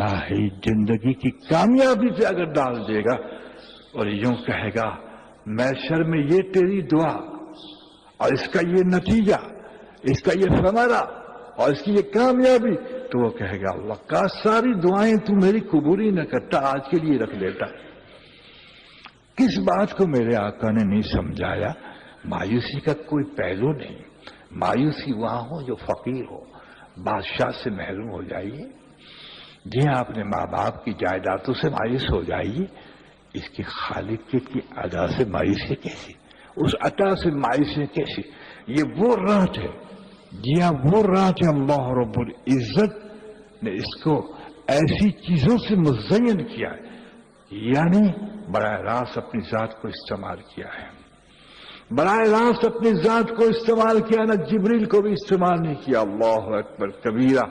الہی زندگی کی کامیابی سے اگر ڈال دے گا اور یوں کہے گا محشر میں یہ تیری دعا اور اس کا یہ نتیجہ، اس کا یہ ثمرہ اور اس کی یہ کامیابی، تو وہ کہے گا اللہ کا ساری دعائیں تو میری قبول ہی نہ کرتا، آج کے لیے رکھ لیتا۔ کس بات کو میرے آقا نے نہیں سمجھایا؟ مایوسی کا کوئی پہلو نہیں۔ مایوسی وہاں ہو جو فقیر ہو، بادشاہ سے محروم ہو جائیے، جی ہاں اپنے ماں باپ کی جائیدادوں سے مایوس ہو جائیے، اس کی خالق کی ادا سے مایوسی کیسی، اس عطا سے مایوسی کیسی؟ یہ وہ رات ہے، جی ہاں وہ رات ہے اللہ رب العزت نے اس کو ایسی چیزوں سے مزین کیا ہے، یعنی براہ راست اپنی ذات کو استعمال کیا ہے، براہ راست اپنی ذات کو استعمال کیا، نہ جبریل کو بھی استعمال نہیں کیا۔ اللہ اکبر کبیرہ،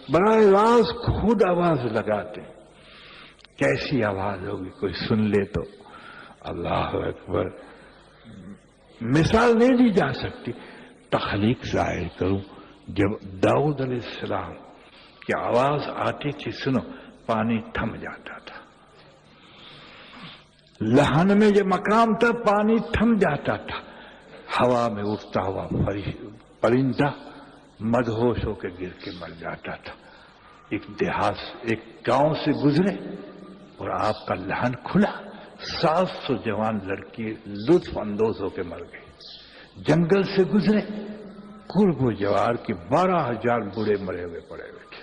براہ راست خود آواز لگاتے۔ کیسی آواز ہوگی کوئی سن لے تو، اللہ اکبر، مثال نہیں دی جا سکتی۔ تخلیق ظاہر کروں، جب داؤد علیہ السلام کی آواز آتی تھی، سنو، پانی تھم جاتا تھا۔ لہن میں یہ مقام تھا، پانی تھم جاتا تھا۔ ہوا میں اٹھتا ہوا پرندہ مدہوش ہو کے گر کے مر جاتا تھا۔ ایک گاؤں سے گزرے اور آپ کا لہن کھلا، 700 جوان لڑکی لطف اندوز ہو کے مر گئی۔ جنگل سے گزرے، قرب و جوار کے 12,000 بوڑھے مرے ہوئے پڑے ہوئے تھے۔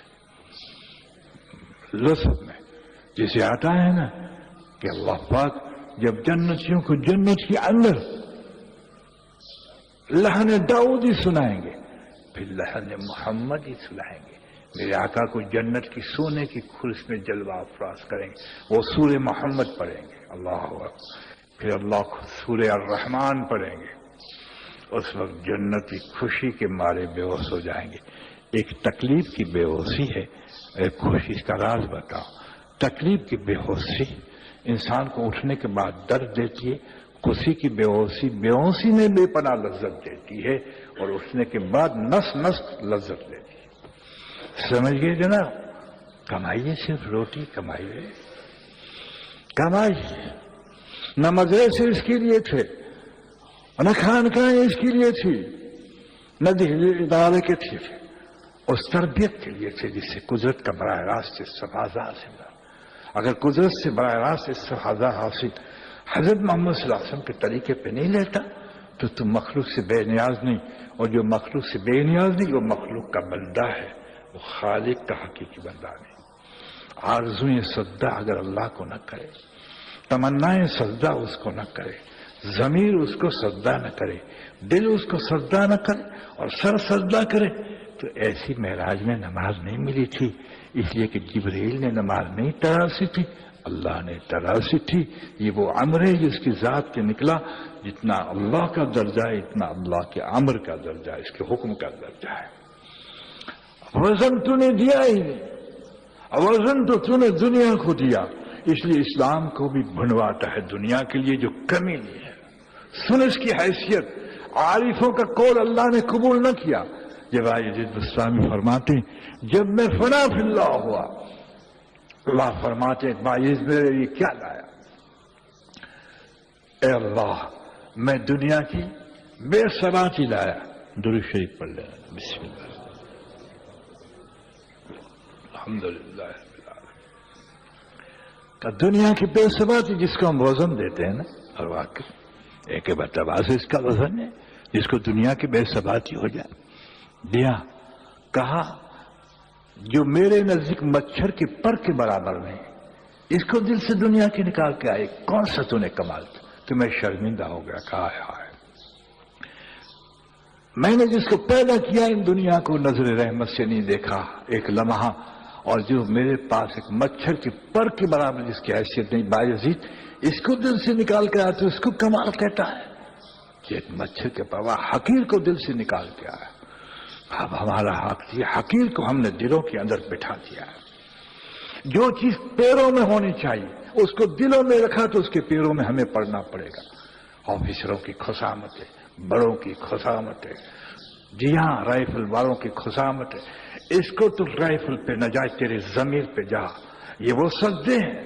لطف میں جسے آتا ہے نا کہ اللہ پاک جب جنتیوں کو جنت کے اندر لہن داؤد ہی سنائیں گے، پھر لہن محمد ہی سنائیں گے، میرے آقا کو جنت کی سونے کی کھرس میں جلوہ افراز کریں گے، وہ سورہ محمد پڑھیں گے، اللہ اکبر، پھر اللہ کو سورہ الرحمن پڑھیں گے۔ اس وقت جنتی خوشی کے مارے بے ہوش ہو جائیں گے۔ ایک تکلیف کی بے ہوشی ہے، ایک خوشی کا راز بتاؤ۔ تکلیف کی بے ہوشی انسان کو اٹھنے کے بعد درد دیتی ہے، خوشی کی بے ہوشی میں بے پناہ لذت دیتی ہے، اور اٹھنے کے بعد نس نس لذت دیتی ہے۔ سمجھ گئے جناب؟ کمائیے، صرف روٹی کمائیے، کمائیے، نہ مدرسے اس کے لیے تھے، نہ خانقاہیں اس کے لیے تھی، نہ دہلی ادارے کے تھے، اس تربیت کے لیے تھے جس سے قدرت کا براہ راست استفادہ حاصل ہوا۔ اگر قدرت سے براہ راست استفادہ حاصل حضرت محمد صلی اللہ علیہ وسلم کے طریقے پہ نہیں لیتا تو تم مخلوق سے بے نیاز نہیں، اور جو مخلوق سے بے نیاز نہیں وہ مخلوق کا بندہ ہے، وہ خالق کا حقیقی بندہ نہیں۔ آرزوئیں سجدہ اگر اللہ کو نہ کرے، تمنائیں سجدہ اس کو نہ کرے، ضمیر اس کو سجدہ نہ کرے، دل اس کو سجدہ نہ کرے اور سر سجدہ کرے، تو ایسی معراج میں نماز نہیں ملی تھی، اس لیے کہ جبریل نے نماز نہیں تراسی تھی، اللہ نے تراسی تھی۔ یہ وہ امر ہے جس کی ذات سے نکلا، جتنا اللہ کا درجہ ہے اتنا اللہ کے امر کا درجہ ہے، اس کے حکم کا درجہ ہے۔ وزن تو نے دیا ہی نہیں، وزن تو نے دنیا کو دیا، اس لیے اسلام کو بھی بھنواتا ہے دنیا کے لیے جو کمی نہیں ہے۔ سن اس کی حیثیت، عارفوں کا قول اللہ نے قبول نہ کیا۔ جب یزید بستامی فرماتے جب میں فنا فی اللہ ہوا، اللہ فرماتے باعث میرے لیے کیا لایا؟ اے اللہ میں دنیا کی بے ثباتی لایا۔ درود شریف پڑھ لیں، بسم اللہ، الحمدللہ رب العالمین۔ کہ دنیا کی بے ثباتی جس کو ہم وزن دیتے ہیں نا، اور واقعی ایک مرتبہ سے اس کا وزن ہے جس کو دنیا کی بے ثباتی ہو جائے دیا۔ کہا جو میرے نزدیک مچھر کے پر کے برابر نہیں، اس کو دل سے دنیا کی نکال کے آئے، کون سا تو نے کمال تھا؟ تو میں شرمندہ ہو گیا، کہا ہے میں نے جس کو پیدا کیا ان دنیا کو نظر رحمت سے نہیں دیکھا ایک لمحہ، اور جو میرے پاس ایک مچھر کے پر کے برابر جس کی حیثیت نہیں، باعزید اس کو دل سے نکال کے آیا تو اس کو کمال کہتا ہے کہ ایک مچھر کے پرواہ حقیر کو دل سے نکال کے آیا۔ اب ہمارا حق یہ حقیر کو ہم نے دلوں کے اندر بٹھا دیا ہے۔ جو چیز پیروں میں ہونی چاہیے اس کو دلوں میں رکھا تو اس کے پیروں میں ہمیں پڑنا پڑے گا۔ آفیسروں کی خسامتیں، بڑوں کی خسامتیں، جی ہاں رائفل والوں کی خسامتیں، اس کو تو رائفل پہ نہ جائے، تیرے ضمیر پہ جا، یہ وہ سجدے ہیں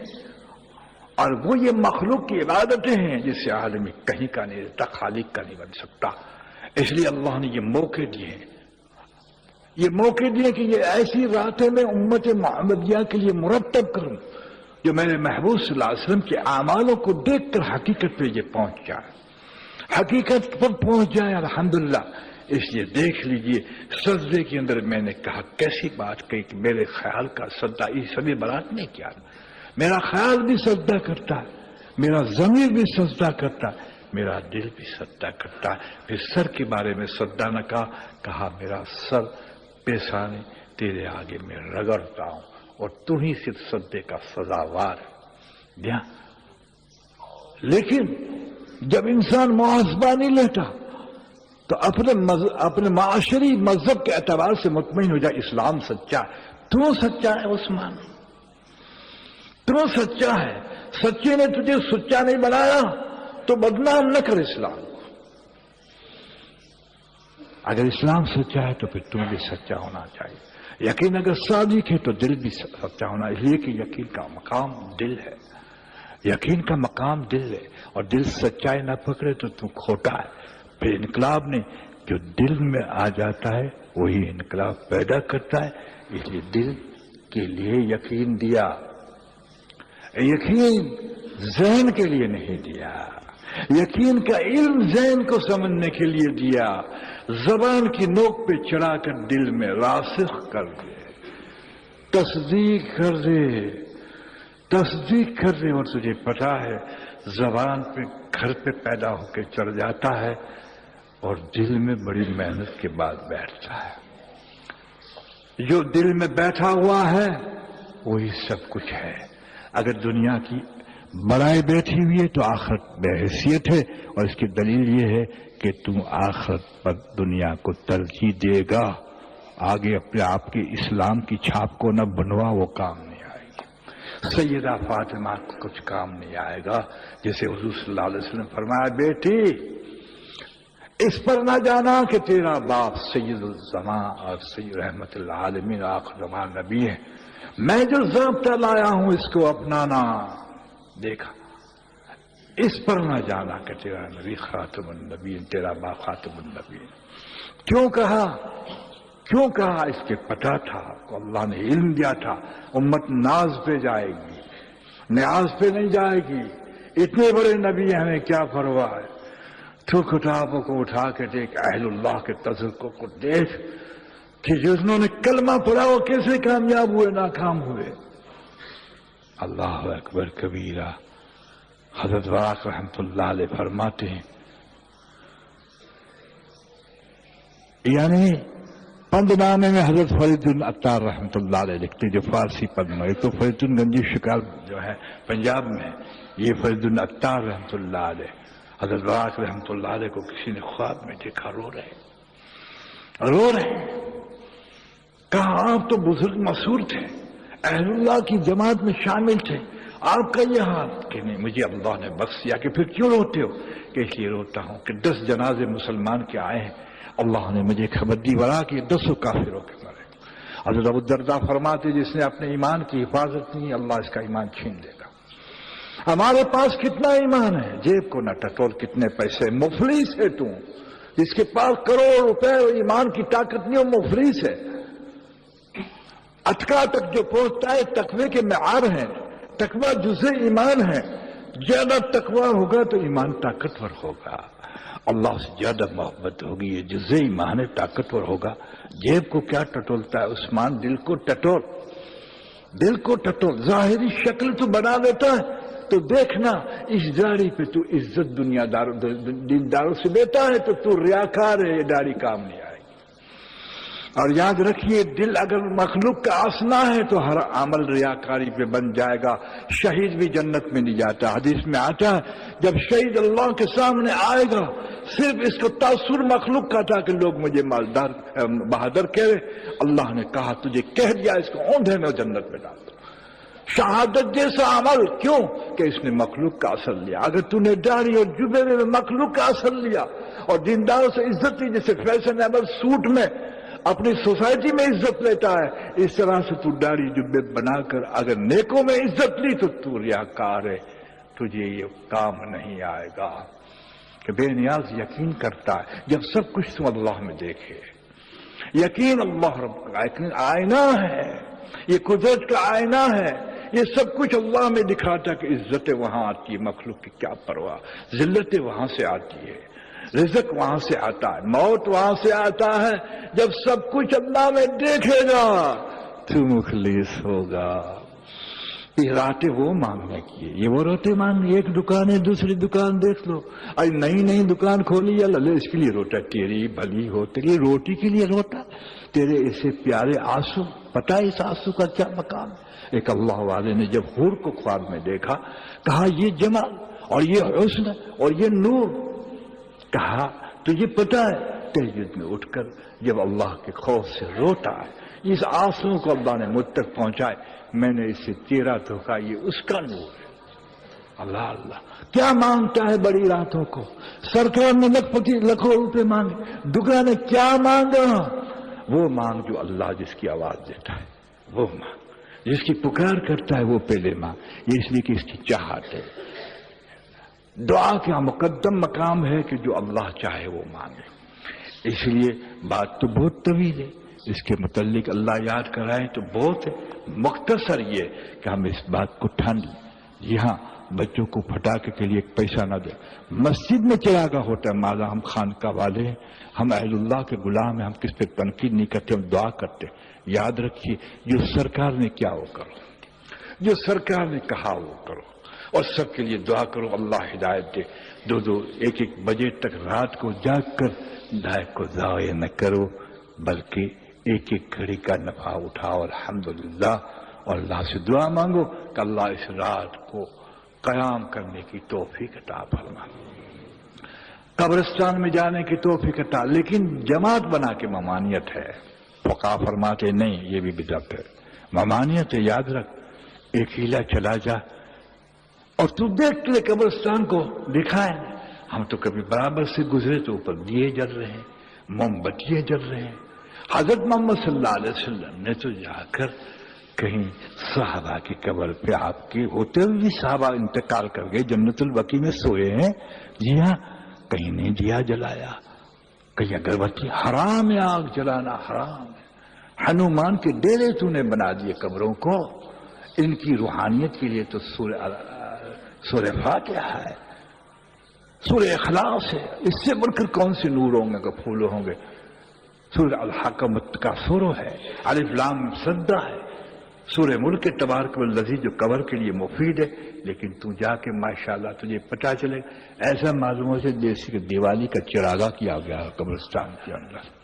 اور وہ یہ مخلوق کی عبادتیں ہیں جس سے عالمی کہیں کا نہیں رہتا، خالق کا نہیں بن سکتا. اس لیے اللہ نے یہ موقع دیے ہیں، یہ موقع دیے کہ یہ ایسی راتیں میں امت محمدیہ کے لیے مرتب کروں جو میرے محبوب صلی اللہ علیہ وسلم کے اعمالوں کو دیکھ کر حقیقت پہ یہ پہنچ جائے، حقیقت پر پہنچ جائے. الحمدللہ. اس لیے دیکھ لیجئے سجدے کے اندر میں نے کہا کیسی بات کہی کہ میرے خیال کا سجدہ اس سبھی برات نے کیا، میرا خیال بھی سجدہ کرتا ہے، میرا ضمیر بھی سجدہ کرتا ہے، میرا دل بھی سجدہ کرتا ہے. پھر سر کے بارے میں سجدہ نہ کہا میرا سر پیشانی تیرے آگے میں رگڑتا ہوں اور تو ہی صرف سجدے کا سزاوار دیا. لیکن جب انسان محاسبہ نہیں لیتا تو اپنے معاشری مذہب کے اعتبار سے مطمئن ہو جائے اسلام سچا ہے. تو سچا ہے عثمان، تو سچا ہے. سچے نے تجھے سچا نہیں بنایا تو بدنام نہ کر اسلام. اگر اسلام سچا ہے تو پھر تم بھی سچا ہونا چاہیے. یقین اگر صادق ہے تو دل بھی سچا ہونا، اس لیے کہ یقین کا مقام دل ہے، یقین کا مقام دل ہے. اور دل سچائی نہ پکڑے تو تم کھوٹا ہے. پھر انقلاب نے جو دل میں آ جاتا ہے وہی انقلاب پیدا کرتا ہے. اس لیے دل کے لیے یقین دیا، یقین ذہن کے لیے نہیں دیا. یقین کا علم ذہن کو سمجھنے کے لیے دیا، زبان کی نوک پہ چڑھا کر دل میں راسخ کر دے، تصدیق کر دے، تصدیق کر دے. اور تجھے پتا ہے زبان پہ گھر پہ پیدا ہو کے چڑھ جاتا ہے اور دل میں بڑی محنت کے بعد بیٹھتا ہے. جو دل میں بیٹھا ہوا ہے وہی سب کچھ ہے. اگر دنیا کی بڑائی بیٹھی ہوئی ہے تو آخرت بے حیثیت ہے. اور اس کی دلیل یہ ہے کہ تم آخرت پر دنیا کو ترجیح دے گا، آگے اپنے آپ کے اسلام کی چھاپ کو نہ بنوا، وہ کام نہیں آئے گی. سیدہ فاطمہ کو کچھ کام نہیں آئے گا. جیسے حضور صلی اللہ علیہ وسلم فرمایا بیٹی اس پر نہ جانا کہ تیرا باپ سید الزمان اور سید رحمت اللہ عالمین آخر زمان نبی ہے. میں جو ضابطہ لایا ہوں اس کو اپنانا. دیکھا اس پر نہ جانا کہ تیرا نبی خاتم النبی، تیرا باپ خاتم النبی. کیوں کہا؟ کیوں کہا؟ اس کے پتہ تھا کو اللہ نے علم دیا تھا امت ناز پہ جائے گی، نیاز پہ نہیں جائے گی. اتنے بڑے نبی ہمیں کیا پرواہ ہے. تو کتابوں کو اٹھا کے دیکھ، اہل اللہ کے تذکروں کو دیکھ کہ جنہوں نے کلمہ پڑھا وہ کیسے کامیاب ہوئے، ناکام ہوئے. اللہ اکبر کبیرہ. حضرت واقع رحمت اللہ علیہ فرماتے ہیں، یعنی پند نامے میں حضرت فرید العطار رحمت اللہ علیہ لکھتے جو فارسی پد میں، ایک تو فرید گنجی شکال جو ہے پنجاب میں، یہ فرید العطار رحمت اللہ علیہ. حضرت واقع رحمت اللہ علیہ کو کسی نے خواب میں دیکھا رو رہے. کہا آپ تو بزرگ مسحور تھے، اہل اللہ کی جماعت میں شامل تھے، آپ کا یہ حال کہ نہیں مجھے اللہ نے بخش دیا. کہ پھر کیوں روتے ہو؟ کہ اس لیے روتا ہوں کہ 10 جنازے مسلمان کے آئے ہیں، اللہ نے مجھے خبر دی ورا کہ 10 کافروں کے مرے. حضرت ابو الدرداء فرماتے جس نے اپنے ایمان کی حفاظت نہیں اللہ اس کا ایمان چھین دے گا. ہمارے پاس کتنا ایمان ہے، جیب کو نہ ٹٹول. کتنے پیسے، مفلس ہے تو. جس کے پاس کروڑ روپے ایمان کی طاقت نہیں وہ مفلس ہے. اتقا تک جو پہنچتا ہے تقوی کے معیار ہیں. تقوی جزء ایمان ہے. زیادہ تقوی ہوگا تو ایمان طاقتور ہوگا، اللہ سے زیادہ محبت ہوگی، یہ جزء ایمان ہے، طاقتور ہوگا. جیب کو کیا ٹٹولتا ہے عثمان؟ دل کو ٹٹول، دل کو ٹٹول. ظاہری شکل تو بنا دیتا ہے تو دیکھنا اس داڑھی پہ تو عزت دنیا دینداروں سے لیتا ہے تو ریاکار ہے. یہ داڑھی کام نہیں آئے گی. اور یاد رکھیے دل اگر مخلوق کا آسنا ہے تو ہر عمل ریاکاری پہ بن جائے گا. شہید بھی جنت میں نہیں جاتا. حدیث میں آتا ہے جب شہید اللہ کے سامنے آئے گا صرف اس کو تاثر مخلوق کا تھا کہ لوگ مجھے مالدار بہادر کہے. اللہ نے کہا تجھے کہہ دیا اس کو اوندھے میں جنت میں ڈال دو. شہادت جیسا عمل. کیوں کہ اس نے مخلوق کا اثر لیا. اگر تو نے داڑھی اور جبے میں مخلوق کا اثر لیا اور دینداروں سے عزت لی، جیسے فیشنیبل سوٹ میں اپنی سوسائٹی میں عزت لیتا ہے، اس طرح سے تو داڑھی جبے بنا کر اگر نیکوں میں عزت لی تو ریاکار ہے، تجھے یہ کام نہیں آئے گا۔ کہ بے نیاز یقین کرتا ہے جب سب کچھ تم اللہ میں دیکھے، یقین اللہ رب کا یقین آئینہ ہے، یہ قدرت کا آئینہ ہے، یہ سب کچھ اللہ میں دکھاتا کہ عزتیں وہاں آتی ہے، مخلوق کی کیا پرواہ، ذلتیں وہاں سے آتی ہے، رزق وہاں سے آتا ہے، موت وہاں سے آتا ہے۔ جب سب کچھ اللہ میں دیکھے گا تو مخلص ہوگا۔ یہ راتیں وہ مانگنے کی، یہ وہ روٹے مانگنے، ایک دکان ہے دوسری دکان دیکھ لو، اور نئی دکان کھولی ہے، للے اس کے لیے روٹا، تیری بھلی ہو، تیری روٹی کے لیے روٹا، تیرے ایسے پیارے آنسو، پتہ ہے اس آنسو کا کیا مقام ہے؟ ایک اللہ والے نے جب حور کو خواب میں دیکھا، کہا یہ جمال اور یہ حسن اور یہ نور، کہا تجھے پتہ ہے تہجد میں اٹھ کر جب اللہ کے خوف سے روتا ہے، اس آنسو کو اللہ نے مجھ تک پہنچائے، میں نے اسے تیرا دھوکا، یہ اس کا نور ہے۔ اللہ اللہ کیا مانگتا ہے بڑی راتوں کو؟ سرکار نے لکھوں روپے مانگے، دکان نے کیا مانگا؟ وہ مانگ جو اللہ جس کی آواز دیتا ہے، وہ مانگ جس کی پکار کرتا ہے، وہ پہلے مانگ، یہ اس لیے کہ اس کی چاہت ہے۔ دعا کا مقدم مقام ہے کہ جو اللہ چاہے وہ مانگے۔ اس لیے بات تو بہت طویل ہے، اس کے متعلق اللہ یاد کرائیں تو بہت ہے، مختصر یہ کہ ہم اس بات کو ٹھان لیں۔ جی ہاں، بچوں کو پٹاخے کے لیے ایک پیسہ نہ دیں، مسجد میں چراغا ہوتا ہے، ماذا ہم خانقاہ والے ہیں، ہم اہل اللہ کے غلام ہیں، ہم کس پہ تنقید نہیں کرتے، ہم دعا کرتے۔ یاد رکھیے جو سرکار نے کیا وہ کرو، جو سرکار نے کہا وہ کرو، اور سب کے لیے دعا کرو اللہ ہدایت دے۔ دو ایک بجے تک رات کو جاگ کر دائیں کو ضائع نہ کرو، بلکہ ایک گھڑی کا نفع اٹھاؤ الحمدللہ، اور اللہ سے دعا مانگو کہ اللہ اس رات کو قیام کرنے کی توفیق عطا فرما، قبرستان میں جانے کی توفیق عطا۔ لیکن جماعت بنا کے ممانعت ہے، فقہا فرماتے نہیں، یہ بھی بدعت ہے، ممانعت ہے، یاد رکھ۔ ایک ہیلا چلا جا اور تو دیکھ کے قبرستان کو دکھائیں، ہم تو کبھی برابر سے گزرے تو اوپر دیے جل رہے ہیں، موم بتیاں جل رہے ہیں۔ حضرت محمد صلی اللہ علیہ وسلم نے تو جا کر کہیں صحابہ کی قبر پہ، آپ کے ہوتے ہوئے بھی صحابہ انتقال کر گئے، جنت البقیع میں سوئے ہیں، جی ہاں، کہیں نہیں دیا جلایا، کہیں اگربتی، حرام ہے آگ جلانا، حرام ہے۔ ہنومان کے ڈیرے تو نے بنا دیے قبروں کو، ان کی روحانیت کے لیے تو سورہ فاتحہ ہے، سورہ اخلاص ہے، اس سے بڑھ کر کون سے نور ہوں گے کہ پھول ہوں گے؟ سورہ الحاقۃ کا سورہ ہے، الف لام سجدہ ہے، سورہ ملک تبارک والذی جو قبر کے لیے مفید ہے۔ لیکن تو جا کے ماشاءاللہ تجھے پتہ چلے ایسا معلوم ہو جیسے کہ دیوالی کا چراغا کیا گیا قبرستان کے اندر،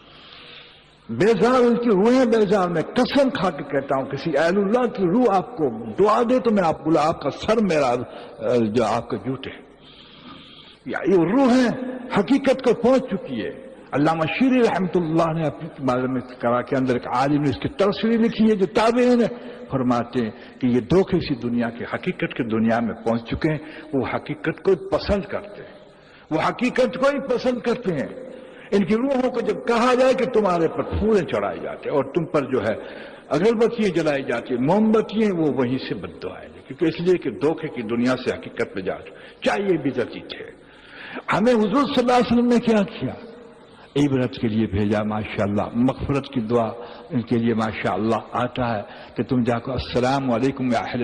بیزار ان کی روحیں بیزار۔ میں قسم کھا کے کہتا ہوں کسی اہل اللہ کی روح آپ کو دعا دے تو میں آپ کو، آپ کا سر میرا جو آپ کا جوتے، یہ روح ہے حقیقت کو پہنچ چکی ہے۔ علامہ شیری رحمۃ اللہ نے اپنے بارے میں کرا کے اندر ایک عالم نے اس کی تفسیر لکھی ہے، جو تابعین ہیں فرماتے ہیں کہ یہ دھوکے سی دنیا کی حقیقت کی دنیا میں پہنچ چکے ہیں، وہ حقیقت کو پسند کرتے ہیں، وہ حقیقت کو ہی پسند کرتے ہیں۔ ان کی روحوں کو جب کہا جائے کہ تمہارے پر پھولیں چڑھائے جاتے اور تم پر جو ہے اگربتیاں جلائی جاتی، موم بتیاں، وہ وہیں سے بد دعائیں گے، کیونکہ اس لیے کہ دھوکے کی دنیا سے حقیقت میں جاتے، چاہیے بدعتی تھے۔ ہمیں حضور صلی اللہ علیہ وسلم نے کیا کیا؟ عبرت کے لیے بھیجا، ماشاءاللہ مغفرت کی دعا ان کے لیے ماشاءاللہ آتا ہے کہ تم جا کر السلام علیکم یا اہل